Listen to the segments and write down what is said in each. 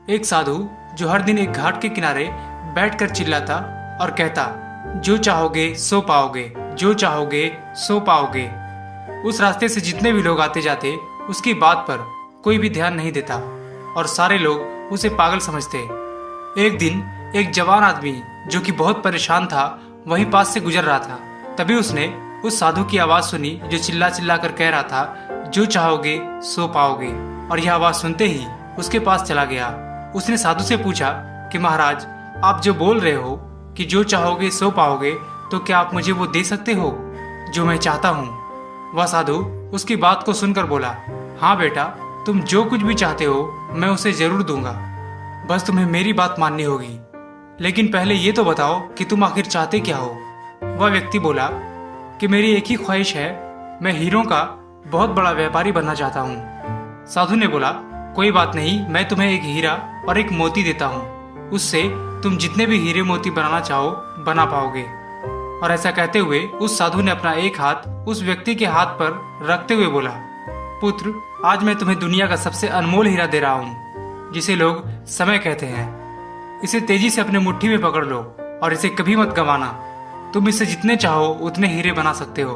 एक साधु जो हर दिन एक घाट के किनारे बैठकर चिल्लाता और कहता, जो चाहोगे सो पाओगे, जो चाहोगे सो पाओगे। उस रास्ते से जितने भी लोग आते जाते उसकी बात पर कोई भी ध्यान नहीं देता और सारे लोग उसे पागल समझते। एक दिन एक जवान आदमी जो कि बहुत परेशान था वहीं पास से गुजर रहा था। तभी उसने उस साधु की आवाज सुनी जो चिल्ला चिल्ला कर कह रहा था, जो चाहोगे सो पाओगे। और यह आवाज सुनते ही उसके पास चला गया। उसने साधु से पूछा कि महाराज, आप जो बोल रहे हो कि जो चाहोगे सो पाओगे, तो क्या आप मुझे वो दे सकते हो जो मैं चाहता हूँ? वह साधु उसकी बात को सुनकर बोला, हाँ बेटा, तुम जो कुछ भी चाहते हो मैं उसे जरूर दूंगा, बस तुम्हें मेरी बात माननी होगी। लेकिन पहले ये तो बताओ कि तुम आखिर चाहते क्या हो? वह व्यक्ति बोला कि मेरी एक ही ख्वाहिश है, मैं हीरों का बहुत बड़ा व्यापारी बनना चाहता हूँ। साधु ने बोला, कोई बात नहीं, मैं तुम्हें एक हीरा और एक मोती देता हूँ, उससे तुम जितने भी हीरे मोती बनाना चाहो बना पाओगे। और ऐसा कहते हुए उस साधु ने अपना एक हाथ उस व्यक्ति के हाथ पर रखते हुए बोला, पुत्र, आज मैं तुम्हें दुनिया का सबसे अनमोल हीरा दे रहा हूँ, जिसे लोग समय कहते हैं। इसे तेजी से अपने मुट्ठी में पकड़ लो और इसे कभी मत गंवाना। तुम इससे जितने चाहो उतने हीरे बना सकते हो।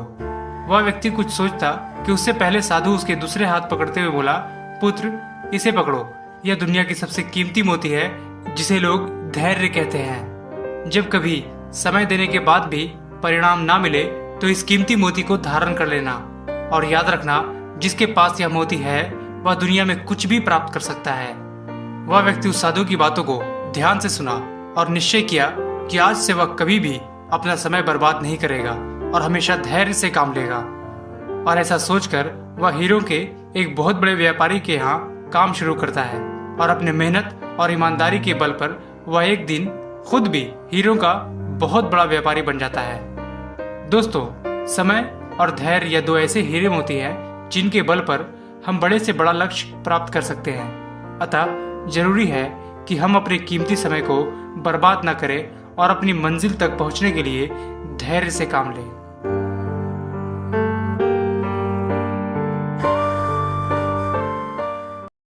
वह व्यक्ति कुछ सोचता कि उससे पहले साधु उसके दूसरे हाथ पकड़ते हुए बोला, पुत्र, इसे पकड़ो, यह दुनिया की सबसे कीमती मोती है जिसे लोग धैर्य कहते हैं। जब कभी समय देने के बाद भी परिणाम ना मिले तो इस कीमती मोती को धारण कर लेना और याद रखना, जिसके पास यह मोती है वह दुनिया में कुछ भी प्राप्त कर सकता है। वह व्यक्ति उस साधु की बातों को ध्यान से सुना और निश्चय किया कि आज से वह कभी भी अपना समय बर्बाद नहीं करेगा और हमेशा धैर्य से काम लेगा। और ऐसा सोचकर वह हीरों के एक बहुत बड़े व्यापारी के यहाँ काम शुरू करता है और अपने मेहनत और ईमानदारी के बल पर वह एक दिन खुद भी हीरों का बहुत बड़ा व्यापारी बन जाता है। दोस्तों, समय और धैर्य यह दो ऐसे हीरे मोती हैं जिनके बल पर हम बड़े से बड़ा लक्ष्य प्राप्त कर सकते हैं। अतः जरूरी है कि हम अपने कीमती समय को बर्बाद न करें और अपनी मंजिल तक पहुंचने के लिए धैर्य से काम लें।